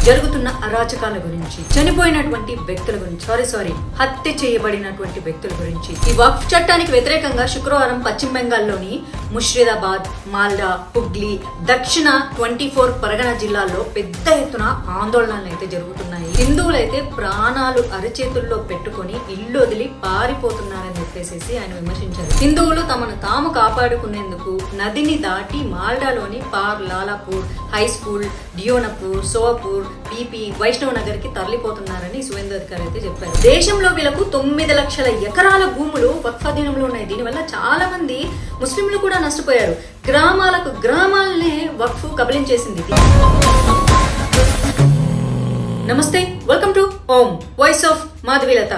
జరుగుతున్న అరాచకాల గురించి, చనిపోయినటువంటి వ్యక్తుల గురించి, హత్య చేయబడినటువంటి వ్యక్తుల గురించి, ఈ వక్ఫ్ చట్టానికి వ్యతిరేకంగా శుక్రవారం పశ్చిమ బెంగాల్లోని ముషిదాబాద్, మాల్డా, హుగ్లీ, దక్షిణ 24 పరగణ జిల్లాల్లో పెద్ద ఎత్తున ఆందోళనలు అయితే జరుగుతున్నాయి. హిందువులైతే ప్రాణాలు అరచేతుల్లో పెట్టుకుని ఇల్లు వదిలి పారిపోతున్నారని చెప్పేసి ఆయన విమర్శించారు. హిందువులు తమను తాము కాపాడుకునేందుకు నదిని దాటి మాల్డాలోని పార్ లాలాపూర్ high school, డియోనపూర్, Sopur, PP, Vaishnav Nagar కి తరలిపోతున్నారని సువేందు అధికారి అయితే చెప్పారు. దేశంలో వీళ్ళకు 9 లక్షల ఎకరాల భూములు వక్ఫ్ అధీనంలో ఉన్నాయి. దీనివల్ల చాలా మంది ముస్లింలు కూడా నష్టపోయారు. గ్రామాలనే వక్ఫ్ కబలించేసింది. నమస్తే, welcome to Om voice of Madhavilatha.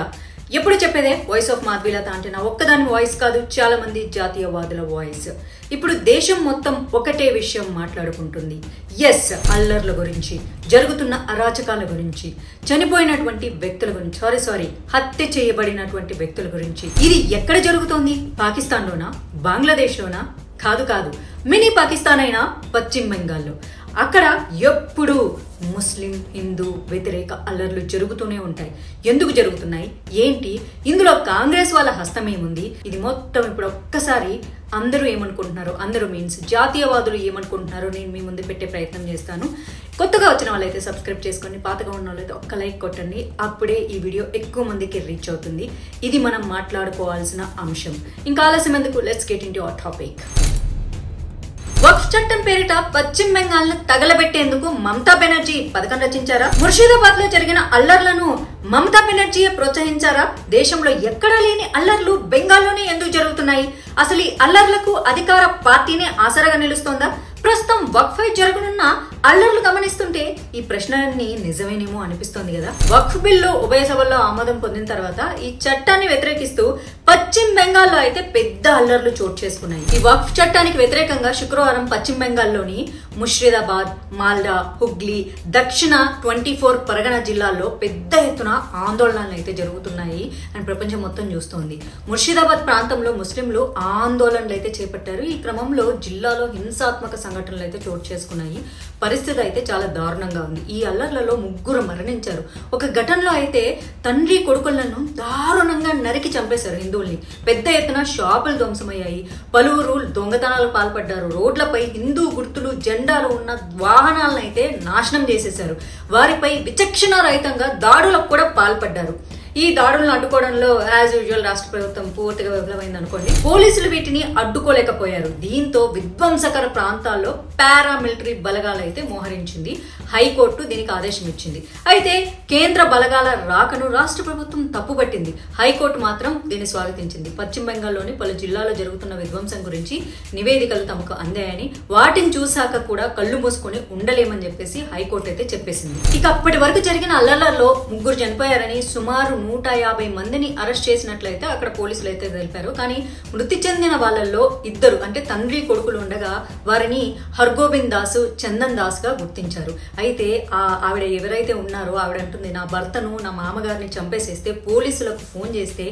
ఎప్పుడు చెప్పేదే వాయిస్ ఆఫ్ మాధవీలత అంటే నా ఒక్కదాని వాయిస్ కాదు, చాలా మంది జాతీయవాదుల వాయిస్. ఇప్పుడు దేశం మొత్తం ఒకటే విషయం మాట్లాడుకుంటుంది. ఎస్, అల్లర్ల గురించి, జరుగుతున్న అరాచకాల గురించి, చనిపోయినటువంటి వ్యక్తుల గురించి, హత్య చేయబడినటువంటి వ్యక్తుల గురించి. ఇది ఎక్కడ జరుగుతోంది? పాకిస్తాన్ లోనా? బంగ్లాదేశ్ లోనా? కాదు, మినీ పాకిస్తాన్ అయినా పశ్చిమ బెంగాల్లో. అక్కడ ఎప్పుడు ముస్లిం హిందూ వ్యతిరేక అల్లర్లు జరుగుతూనే ఉంటాయి. ఎందుకు జరుగుతున్నాయి, ఏంటి, ఇందులో కాంగ్రెస్ వాళ్ళ హస్తం ఏముంది? ఇది మొత్తం ఇప్పుడు ఒక్కసారి అందరూ ఏమనుకుంటున్నారో, అందరూ మీన్స్ జాతీయవాదులు ఏమనుకుంటున్నారో నేను మీ ముందు పెట్టే ప్రయత్నం చేస్తాను. కొత్తగా వచ్చిన వాళ్ళైతే సబ్స్క్రైబ్ చేసుకోండి, పాతగా ఉన్న వాళ్ళైతే ఒక్క లైక్ కొట్టండి. అప్పుడే ఈ వీడియో ఎక్కువ మందికి రీచ్ అవుతుంది. ఇది మనం మాట్లాడుకోవాల్సిన అంశం. ఇంకా ఆలస్యం ఎందుకు, let's get into our topic. వక్ఫ్ చట్టం పేరిట పశ్చిమ బెంగాల్ ను తగలబెట్టేందుకు మమతా బెనర్జీ పథకం రచించారా? ముర్షిదాబాద్ లో జరిగిన అల్లర్లను మమతా బెనర్జీ ప్రోత్సహించారా? దేశంలో ఎక్కడా లేని అల్లర్లు బెంగాల్లోనే ఎందుకు జరుగుతున్నాయి? అసలు ఈ అల్లర్లకు అధికార పార్టీనే ఆసరాగా నిలుస్తోందా? ప్రస్తుతం వక్ఫ్ పై జరగనున్న అల్లర్లు గమనిస్తుంటే ఈ ప్రశ్నలన్నీ నిజమేనేమో అనిపిస్తోంది కదా. వక్ఫ్ బిల్లు ఉభయ సభల్లో ఆమోదం పొందిన తర్వాత ఈ చట్టాన్ని వ్యతిరేకిస్తూ పశ్చిమ బెంగాల్లో అయితే పెద్ద అల్లర్లు చోటు చేసుకున్నాయి. ఈ వక్ఫ్ చట్టానికి వ్యతిరేకంగా శుక్రవారం పశ్చిమ బెంగాల్లోని ముషిదాబాద్, మాల్డా, హుగ్లీ, దక్షిణ 24 పరగణ జిల్లాల్లో పెద్ద ఎత్తున ఆందోళనలు అయితే జరుగుతున్నాయి అని ప్రపంచం మొత్తం చూస్తోంది. ముషిదాబాద్ ప్రాంతంలో ముస్లింలు ఆందోళనలు అయితే చేపట్టారు. ఈ క్రమంలో జిల్లాలో హింసాత్మక సంఘటనలు అయితే చోటు చేసుకున్నాయి. పరిస్థితి అయితే చాలా దారుణంగా ఉంది. ఈ అల్లర్లలో 3 మరణించారు. ఒక ఘటనలో అయితే తండ్రి కొడుకులను దారుణంగా నరికి చంపేశారు హిందువుల్ని. పెద్ద ఎత్తున షాపులు ధ్వంసమయ్యాయి. పలువురు దొంగతనాలకు పాల్పడ్డారు. రోడ్లపై హిందూ గుర్తులు, జెండాలు ఉన్న వాహనాలను అయితే నాశనం చేసేశారు. వారిపై విచక్షణ రహితంగా దాడులకు కూడా పాల్పడ్డారు. ఈ దాడులను అడ్డుకోవడంలో యాజ్ యూజువల్ రాష్ట్ర ప్రభుత్వం పూర్తిగా విఫలమైంది అనుకోండి. పోలీసులు వీటిని అడ్డుకోలేకపోయారు. దీంతో విధ్వంసకర ప్రాంతాల్లో పారామిలిటరీ బలగాలు అయితే మోహరించింది. హైకోర్టు దీనికి ఆదేశం ఇచ్చింది. అయితే కేంద్ర బలగాల రాకను రాష్ట్ర ప్రభుత్వం తప్పుపట్టింది. హైకోర్టు మాత్రం దీన్ని స్వాగతించింది. పశ్చిమ బెంగాల్లోని పలు జిల్లాలో జరుగుతున్న విధ్వంసం గురించి నివేదికలు తమకు అందాయని, వాటిని చూశాక కూడా కళ్ళు మూసుకొని ఉండలేమని చెప్పేసి హైకోర్టు అయితే చెప్పేసింది. ఇక అప్పటి వరకు జరిగిన అల్లర్లలో 3 చనిపోయారని, సుమారు 150 మందిని అరెస్ట్ చేసినట్లయితే అక్కడ పోలీసులు అయితే తెలిపారు. కానీ మృతి చెందిన వాళ్ళల్లో 2 అంటే తండ్రి కొడుకులు ఉండగా వారిని హర్గోబింద్ దాస్, చందన్ దాస్ గా గుర్తించారు. అయితే ఆవిడ ఎవరైతే ఉన్నారో ఆవిడ అంటుంది, నా భర్తను, నా మామగారిని చంపేసేస్తే పోలీసులకు ఫోన్ చేస్తే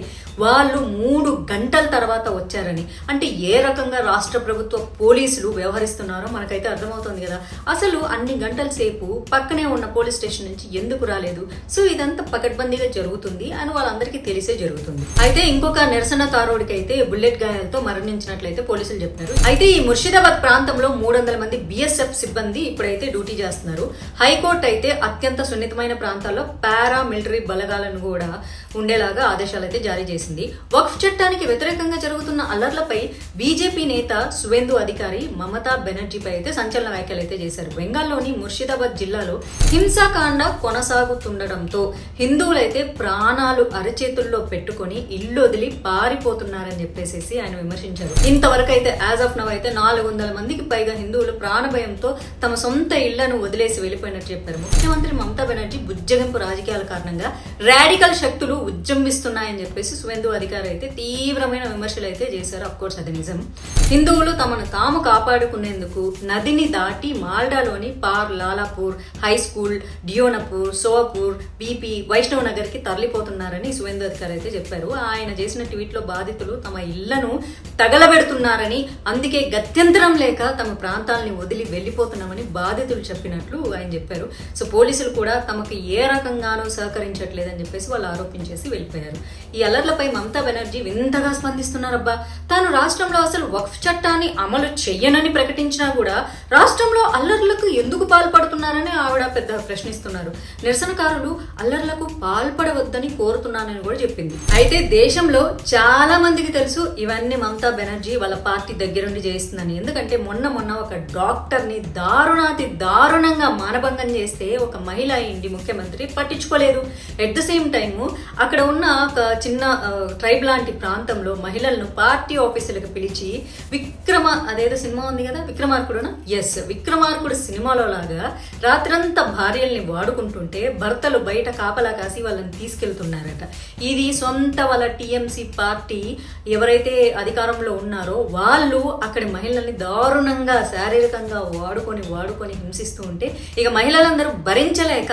వాళ్ళు 3 గంటల తర్వాత వచ్చారని. అంటే ఏ రకంగా రాష్ట్ర ప్రభుత్వ పోలీసులు వ్యవహరిస్తున్నారో మనకైతే అర్థమవుతుంది కదా. అసలు అన్ని గంటల సేపు పక్కనే ఉన్న పోలీస్ స్టేషన్ నుంచి ఎందుకు రాలేదు? సో ఇదంతా పకడ్బందీగా జరుగుతుంది అని వాళ్ళందరికీ తెలిసే జరుగుతుంది. అయితే ఇంకొక నిరసన తారోడికి అయితే బుల్లెట్ గాయాలతో మరణించినట్లయితే పోలీసులు చెప్పారు. అయితే ఈ ముర్షిదాబాద్ ప్రాంతంలో 300 మంది BSF సిబ్బంది ఇప్పుడైతే డ్యూటీ చేస్తున్నారు. హైకోర్టు అయితే అత్యంత సున్నితమైన ప్రాంతాల్లో పారామిలిటరీ బలగాలను కూడా ఉండేలాగా ఆదేశాలు అయితే జారీ చేసింది. వక్ఫ్ చట్టానికి వ్యతిరేకంగా జరుగుతున్న అల్లర్లపై బీజేపీ నేత సువేందు అధికారి మమతా బెనర్జీపై అయితే సంచలన వ్యాఖ్యలు అయితే చేశారు. బెంగాల్లోని ముర్షిదాబాద్ జిల్లాలో హింసాకాండ కొనసాగుతుండటంతో హిందువులైతే ప్రాణాలు అరచేతుల్లో పెట్టుకుని ఇల్లు వదిలి పారిపోతున్నారని చెప్పేసి ఆయన విమర్శించారు. ఇంతవరకు అయితే యాజ్ ఆఫ్ నౌ అయితే 400 మందికి పైగా హిందువులు ప్రాణభయంతో తమ సొంత ఇళ్లను వదిలేసి వెళ్లిపోయినట్టు చెప్పారు. ముఖ్యమంత్రి మమతా బెనర్జీ బుజ్జగింపు రాజకీయాల కారణంగా రాడికల్ శక్తులు ఉద్యమిస్తున్నాయని చెప్పేసి సువేందు అధికారి అయితే తీవ్రమైన విమర్శలు అయితే చేశారు. అఫ్ కోర్స్ అది నిజం. హిందువులు తమను తాము కాపాడుకునేందుకు నదిని దాటి మాల్డాలోని పార్ లాలాపూర్ high school, డియోనపూర్, Sopur, PP, Vaishnav Nagar కి తరలిపోతున్నారు తీసుకోలేకపోతున్నారని సువేందు అధికారి అయితే చెప్పారు. ఆయన చేసిన ట్వీట్ లో బాధితులు తమ ఇళ్లను తగలబెడుతున్నారని, అందుకే గత్యంతరం లేక తమ ప్రాంతాలని వదిలి వెళ్లిపోతున్నామని బాధితులు చెప్పినట్లు ఆయన చెప్పారు. సో పోలీసులు కూడా తమకు ఏ రకంగానూ సహకరించట్లేదని చెప్పేసి వాళ్ళు ఆరోపించేసి వెళ్ళిపోయారు. ఈ అల్లర్లపై మమతా బెనర్జీ వింతగా స్పందిస్తున్నారబ్బా. తాను రాష్ట్రంలో అసలు వక్ఫ్ చట్టాన్ని అమలు చెయ్యనని ప్రకటించినా కూడా రాష్ట్రంలో అల్లర్లకు ఎందుకు పాల్పడుతున్నారని ఆవిడ పెద్ద ప్రశ్నిస్తున్నారు. నిరసనకారులు అల్లర్లకు పాల్పడవద్దని కోరుతున్నానని కూడా చెప్పింది. అయితే దేశంలో చాలా మందికి తెలుసు ఇవన్నీ మమతా బెనర్జీ వాళ్ళ పార్టీ దగ్గరుండి చేస్తుందని. ఎందుకంటే మొన్న ఒక డాక్టర్ ని దారుణంగా మానభంగం చేస్తే ఒక మహిళ ఇండి ముఖ్యమంత్రి పట్టించుకోలేదు. ఎట్ ద సేమ్ టైమ్ అక్కడ ఉన్న ఒక చిన్న ట్రైబ్ లాంటి ప్రాంతంలో మహిళలను పార్టీ ఆఫీసులకు పిలిచి అదేదో సినిమా ఉంది కదా విక్రమార్కుడునా, ఎస్ విక్రమార్కుడు సినిమాలో లాగా రాత్రంతా భార్యల్ని వాడుకుంటుంటే భర్తలు బయట కాపలా కాసి వాళ్ళని తీసుకెళ్తున్నారట. ఇది సొంత వాళ్ళ టీఎంసీ పార్టీ ఎవరైతే అధికారంలో ఉన్నారో వాళ్ళు అక్కడి మహిళల్ని దారుణంగా శారీరకంగా వాడుకొని హింసిస్తూ ఉంటే ఇక మహిళలందరూ భరించలేక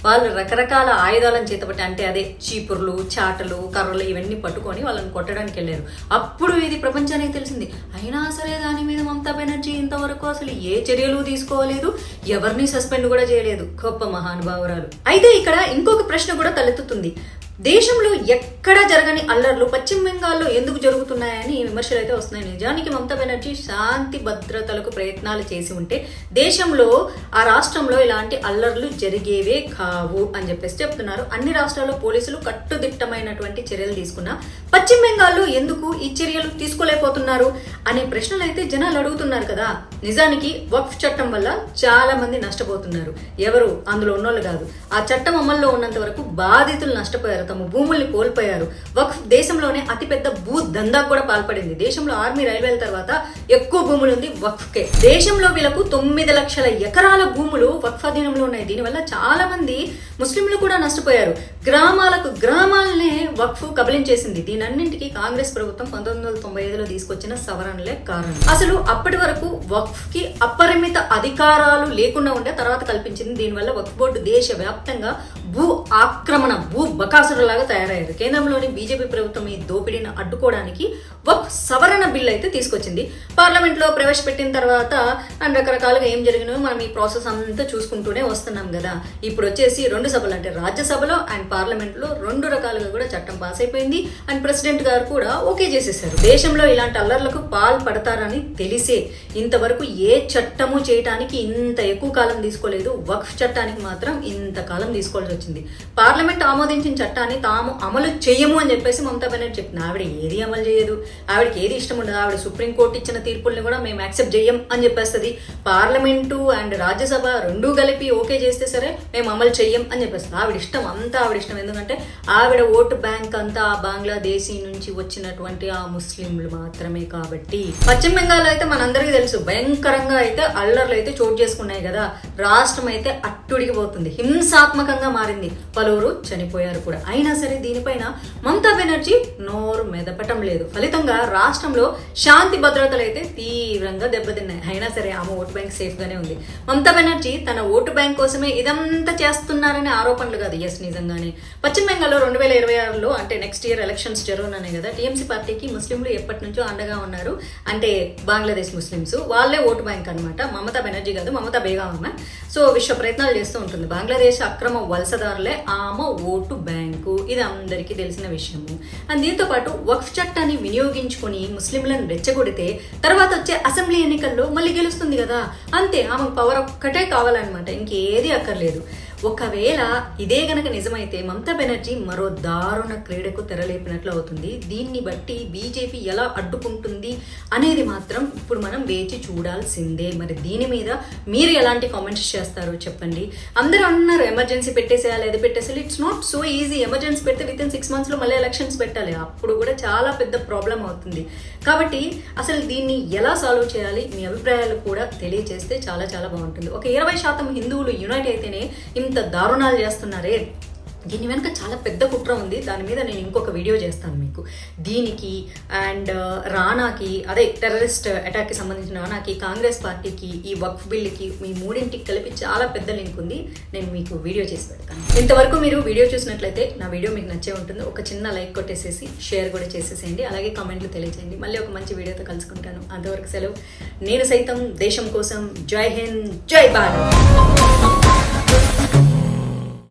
వాళ్ళు రకరకాల ఆయుధాలను చేతపట్టి, అంటే అదే చీపుర్లు, చాటలు, కర్రలు ఇవన్నీ పట్టుకొని వాళ్ళని కొట్టడానికి వెళ్ళారు. అప్పుడు ఇది ప్రపంచానికి తెలిసింది. అయినా సరే దాని మీద మమతా బెనర్జీ ఇంతవరకు అసలు ఏ చర్యలు తీసుకోలేదు, ఎవరిని సస్పెండ్ కూడా చేయలేదు. గొప్ప మహానుభావురాలు. అయితే ఇక్కడ ఇంకొక ప్రశ్న కూడా తలెత్తుతుంది. దేశంలో ఎక్కడ జరగని అల్లర్లు పశ్చిమ బెంగాల్లో ఎందుకు జరుగుతున్నాయని విమర్శలు అయితే వస్తున్నాయి. నిజానికి మమతా బెనర్జీ శాంతి భద్రతలకు ప్రయత్నాలు చేసి ఉంటే దేశంలో ఆ రాష్ట్రంలో ఇలాంటి అల్లర్లు జరిగేవే కావు అని చెప్పేసి చెప్తున్నారు. అన్ని రాష్ట్రాల్లో పోలీసులు కట్టుదిట్టమైనటువంటి చర్యలు తీసుకున్నా పశ్చిమ బెంగాల్లో ఎందుకు ఈ చర్యలు తీసుకోలేకపోతున్నారు అనే ప్రశ్నలు అయితే జనాలు అడుగుతున్నారు కదా. నిజానికి వక్ఫ్ చట్టం వల్ల చాలా మంది నష్టపోతున్నారు. ఎవరు అందులో ఉన్నోళ్ళు కాదు. ఆ చట్టం అమల్లో ఉన్నంత వరకు బాధితులు నష్టపోయారు, తమ భూముల్ని కోల్పోయారు. వక్ఫ్ దేశంలోనే అతిపెద్ద భూ దందాకు కూడా పాల్పడింది. దేశంలో ఆర్మీ, రైల్వేల తర్వాత ఎక్కువ భూములు ఉంది వక్ఫ్కే. దేశంలో వీళ్ళకు 9 లక్షల ఎకరాల భూములు వక్ఫ్ అధీనంలో ఉన్నాయి. దీనివల్ల చాలా మంది ముస్లింలు కూడా నష్టపోయారు. గ్రామాలనే వక్ఫ్ కబలించేసింది. దీనన్నింటికి కాంగ్రెస్ ప్రభుత్వం 1995లో తీసుకొచ్చిన సవరణలే కారణం. అసలు అప్పటి వరకు వక్ఫ్ కి అపరిమిత అధికారాలు లేకుండా ఉండే, తర్వాత కల్పించింది. దీనివల్ల వక్ఫ్ బోర్డు దేశవ్యాప్తంగా భూ బకాసురులాగా తయారయ్యారు. కేంద్రంలోని బీజేపీ ప్రభుత్వం ఈ దోపిడీని అడ్డుకోవడానికి వక్ఫ్ సవరణ బిల్ అయితే తీసుకొచ్చింది. పార్లమెంట్ లో ప్రవేశపెట్టిన తర్వాత రకరకాలుగా ఏం జరిగినాయో మనం ఈ ప్రాసెస్ అంతా చూసుకుంటూనే వస్తున్నాం కదా. ఇప్పుడు వచ్చేసి 2 సభలు, అంటే రాజ్యసభలో అండ్ పార్లమెంట్ లో 2 రకాలుగా కూడా చట్టం పాస్ అయిపోయింది. అండ్ ప్రెసిడెంట్ గారు కూడా ఓకే చేసేసారు. దేశంలో ఇలాంటి అల్లర్లకు పాల్పడతారని తెలిసే ఇంతవరకు ఏ చట్టము చేయడానికి ఇంత ఎక్కువ కాలం తీసుకోలేదు. వక్ఫ్ చట్టానికి మాత్రం ఇంత కాలం తీసుకోవాల్సి వచ్చింది. పార్లమెంట్ ఆమోదించిన చట్టాన్ని తాము అమలు చేయము అని చెప్పేసి మమతా బెనర్జీ చెప్పింది. ఆవిడ ఏది అమలు చేయదు, ఆవిడకి ఏది ఇష్టం ఉండదు. ఆవిడ సుప్రీంకోర్టు ఇచ్చిన తీర్పుల్ని కూడా మేము యాక్సెప్ట్ చేయం అని చెప్పేస్తుంది. పార్లమెంటు అండ్ రాజ్యసభ 2 కలిపి ఓకే చేస్తే సరే మేము అమలు చెయ్యం అని చెప్పేస్తుంది. ఆవిడ ఇష్టం, అంతా ఆవిడ ఇష్టం. ఎందుకంటే ఆవిడ ఓటు బ్యాంక్ అంతా బంగ్లాదేశీ నుంచి వచ్చినటువంటి ఆ ముస్లింలు మాత్రమే కాబట్టి. పశ్చిమ బెంగాల్ అయితే మనందరికీ తెలుసు భయంకరంగా అయితే అల్లర్లు అయితే చోటు చేసుకున్నాయి కదా. రాష్ట్రం అయితే అట్టుడిగిపోతుంది, హింసాత్మకంగా మారింది, పలువురు చనిపోయారు కూడా. అయినా సరే దీనిపైన మమతా బెనర్జీ నోరు మెదపటం లేదు. ఫలితంగా రాష్ట్రంలో శాంతి భద్రతలు అయితే తీవ్రంగా దెబ్బతిన్నాయి. అయినా సరే ఆమె ఓటు బ్యాంక్ సేఫ్ గానే ఉంది. మమతా బెనర్జీ తన ఓటు బ్యాంక్ కోసమే ఇదంతా చేస్తున్నారనే ఆరోపణలు కాదు. ఎస్, నిజంగానే పశ్చిమ బెంగాల్లో 2026లో అంటే నెక్స్ట్ ఇయర్ ఎలక్షన్స్ జరుగుతున్నాయి కదా. టీఎంసీ పార్టీకి ముస్లింలు ఎప్పటి నుంచో అండగా ఉన్నారు. అంటే బంగ్లాదేశ్ ముస్లింస్ వాళ్ళే ఓటు బ్యాంక్ అనమాట. మమతా బెనర్జీ కాదు, మమతా బేగం అమ్మ. సో విశ్వ ప్రయత్నాలు చేస్తూ ఉంటుంది. బంగ్లాదేశ్ అక్రమ వలసదారులే ఆమె ఓటు బ్యాంకు, ఇది అందరికీ తెలిసిన విషయము. అండ్ దీంతో పాటు వక్ఫ్ చట్టాన్ని వినియోగించుకుని ముస్లింలను రెచ్చగొడితే తర్వాత వచ్చే అసెంబ్లీ ఎన్నికల్లో మళ్ళీ గెలుస్తుంది కదా. అంతే, ఆమెకు పవర్ ఒక్కటే కావాలన్నమాట, ఇంకేది అక్కర్లేదు. ఒకవేళ ఇదే గనక నిజమైతే మమతా బెనర్జీ మరో దారుణ క్రీడకు తెరలేపినట్లు అవుతుంది. దీన్ని బట్టి బీజేపీ ఎలా అడ్డుకుంటుంది అనేది మాత్రం ఇప్పుడు మనం వేచి చూడాల్సిందే. మరి దీని మీద మీరు ఎలాంటి కామెంట్స్ చేస్తారో చెప్పండి. అందరూ అంటున్నారు ఎమర్జెన్సీ పెట్టేసేయాలి, అది పెట్టేసేయాలి. It's not so easy. Emergency పెడితే విత్ ఇన్ 6 months లో మళ్ళీ ఎలక్షన్స్ పెట్టాలి. అప్పుడు కూడా చాలా పెద్ద ప్రాబ్లం అవుతుంది. కాబట్టి అసలు దీన్ని ఎలా సాల్వ్ చేయాలి, మీ అభిప్రాయాలు కూడా తెలియజేస్తే చాలా చాలా బాగుంటుంది. ఒక 20% హిందువులు యునైట్ అయితేనే ఇంత దారుణాలు చేస్తున్నారే, దీని వెనుక చాలా పెద్ద కుట్ర ఉంది. దాని మీద నేను ఇంకొక వీడియో చేస్తాను మీకు. దీనికి అండ్ రానాకి, అదే టెర్రరిస్ట్ అటాక్కి సంబంధించిన రానాకి, కాంగ్రెస్ పార్టీకి, ఈ వక్ఫ్ బిల్లుకి, మీ మూడింటికి కలిపి చాలా పెద్ద లింక్ ఉంది. నేను మీకు వీడియో చేసి పెడతాను. ఇంతవరకు మీరు వీడియో చూసినట్లయితే నా వీడియో మీకు నచ్చే ఉంటుంది. ఒక చిన్న లైక్ కొట్టేసేసి షేర్ కూడా చేసేసేయండి. అలాగే కామెంట్లు తెలియజేయండి. మళ్ళీ ఒక మంచి వీడియోతో కలుసుకుంటాను. అంతవరకు సెలవు. నేను సైతం దేశం కోసం. జై హింద్, జై భారత్.